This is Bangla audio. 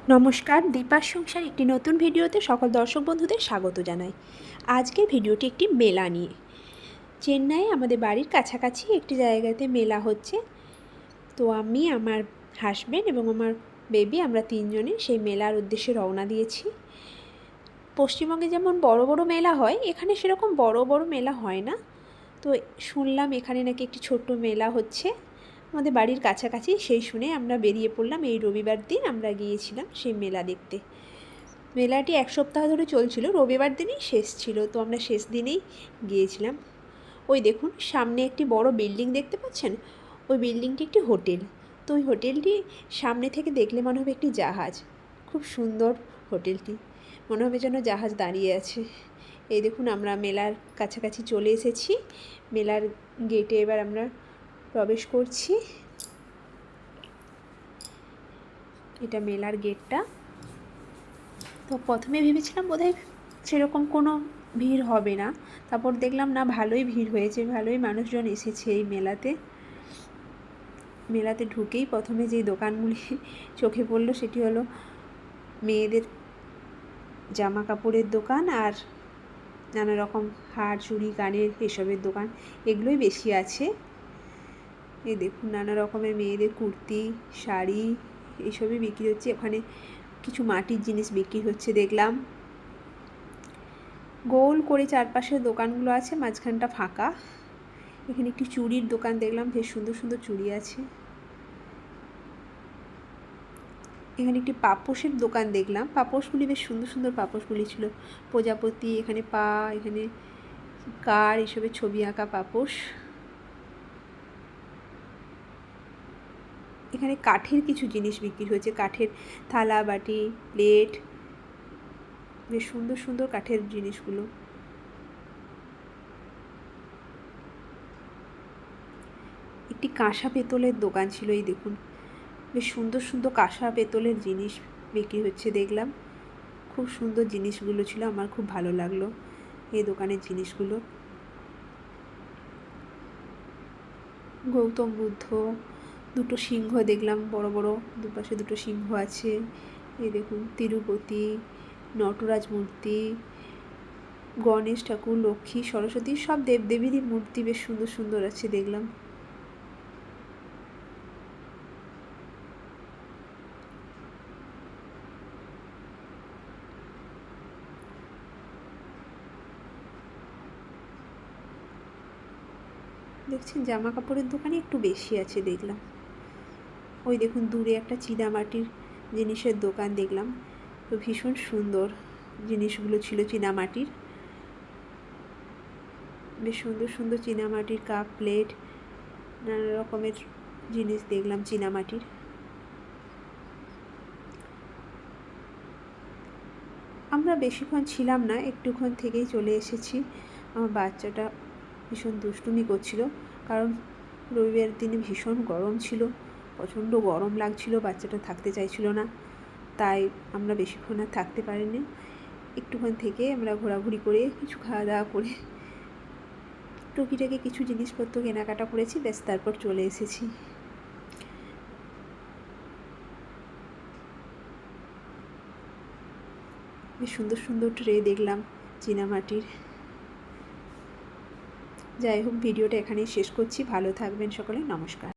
নমস্কার, দীপার সংসার একটি নতুন ভিডিওতে সকল দর্শক বন্ধুদের স্বাগত জানাই। আজকের ভিডিওটি একটি মেলা নিয়ে। চেন্নাই আমাদের বাড়ির কাছাকাছি একটি জায়গাতে মেলা হচ্ছে। তো আমি, আমার হাজব্যান্ড এবং আমার বেবি, আমরা তিনজনে সেই মেলার উদ্দেশ্যে রওনা দিয়েছি। পশ্চিমবঙ্গে যেমন বড় বড় মেলা হয়, এখানে সেরকম বড় বড় মেলা হয় না। তো শুনলাম এখানে নাকি একটি ছোট্ট মেলা হচ্ছে আমাদের বাড়ির কাছাকাছি। সেই শুনে আমরা বেরিয়ে পড়লাম। এই রবিবার দিন আমরা গিয়েছিলাম সেই মেলা দেখতে। মেলাটি এক সপ্তাহ ধরে চলছিল, রবিবার দিনই শেষ ছিল। তো আমরা শেষ দিনেই গিয়েছিলাম। ওই দেখুন, সামনে একটি বড় বিল্ডিং দেখতে পাচ্ছেন? ওই বিল্ডিংটি একটি হোটেল। তো ওই হোটেলটি সামনে থেকে দেখলে মনে হবে একটি জাহাজ। খুব সুন্দর হোটেলটি, মনে হবে যেন জাহাজ দাঁড়িয়ে আছে। এই দেখুন, আমরা মেলার কাছাকাছি চলে এসেছি। মেলার গেটে এবার আমরা প্রবেশ করছি। এটা মেলার গেটটা। তো প্রথমে ভেবেছিলাম বোধহয় সেরকম কোনো ভিড় হবে না, তারপর দেখলাম না, ভালোই ভিড় হয়েছে, ভালোই মানুষজন এসেছে এই মেলাতে। মেলাতে ঢুকেই প্রথমে যেই দোকানগুলি চোখে পড়লো সেটি হলো মেয়েদের জামা কাপড়ের দোকান আর নানা রকম হার, চুড়ি, কানের এসবের দোকান, এগুলোই বেশি আছে। এই দেখুন, নানা রকমের মেয়েদের কুর্তি, শাড়ি এইসবই বিক্রি হচ্ছে। ওখানে কিছু মাটির জিনিস বিক্রি হচ্ছে দেখলাম। গোল করে চারপাশে দোকানগুলো আছে, মাঝখানটা ফাঁকা। এখানে একটি চুড়ির দোকান দেখলাম, বেশ সুন্দর সুন্দর চুড়ি আছে। এখানে একটি পাপোশের দোকান দেখলাম, পাপোশগুলি বেশ সুন্দর সুন্দর পাপোশগুলি ছিল। প্রজাপতি, এখানে পা, এখানে কার, এসবের ছবি আঁকা পাপোশ। এখানে কাঠের কিছু জিনিস বিক্রি হয়েছে, কাঠের থালা, বাটি, প্লেট, বেশ সুন্দর সুন্দর কাঠের জিনিসগুলো। একটি কাঁসা পেতলের দোকান ছিল, এই দেখুন, বেশ সুন্দর সুন্দর কাঁসা পেতলের জিনিস বিক্রি হচ্ছে দেখলাম। খুব সুন্দর জিনিসগুলো ছিল, আমার খুব ভালো লাগলো এই দোকানের জিনিসগুলো। গৌতম বুদ্ধ, দুটো সিংহ দেখলাম, বড় বড় দুপাশে দুটো সিংহ আছে। এই দেখুন, তিরুপতি, নটরাজ মূর্তি, গণেশ ঠাকুর, লক্ষ্মী, সরস্বতী, সব দেবদেবীরই মূর্তি বেশ সুন্দর সুন্দর আছে দেখলাম। দেখছেন, জামা কাপড়ের দোকানে একটু বেশি আছে দেখলাম। ওই দেখুন, দূরে একটা চীনামাটির জিনিসের দোকান দেখলাম। তো ভীষণ সুন্দর জিনিসগুলো ছিল চীনামাটির, বেশ সুন্দর সুন্দর চীনামাটির কাপ, প্লেট, নানা রকমের জিনিস দেখলাম চীনামাটির। আমরা বেশিক্ষণ ছিলাম না, একটুক্ষণ থেকেই চলে এসেছি। আমার বাচ্চাটা ভীষণ দুষ্টুমি করছিল, কারণ রবিবারের দিনে ভীষণ গরম ছিল, প্রচণ্ড গরম লাগছিল, বাচ্চাটা থাকতে চাইছিল না। তাই আমরা বেশিক্ষণ আর থাকতে পারিনি। একটুক্ষণ থেকে আমরা ঘোরাঘুরি করে, কিছু খাওয়া দাওয়া করে, টুকিটাকি কিছু জিনিসপত্র কেনাকাটা করেছি, ব্যাস তারপর চলে এসেছি। বেশ সুন্দর সুন্দর ট্রে দেখলাম চীনামাটির। যাই হোক, ভিডিওটা এখানেই শেষ করছি। ভালো থাকবেন সকলে, নমস্কার।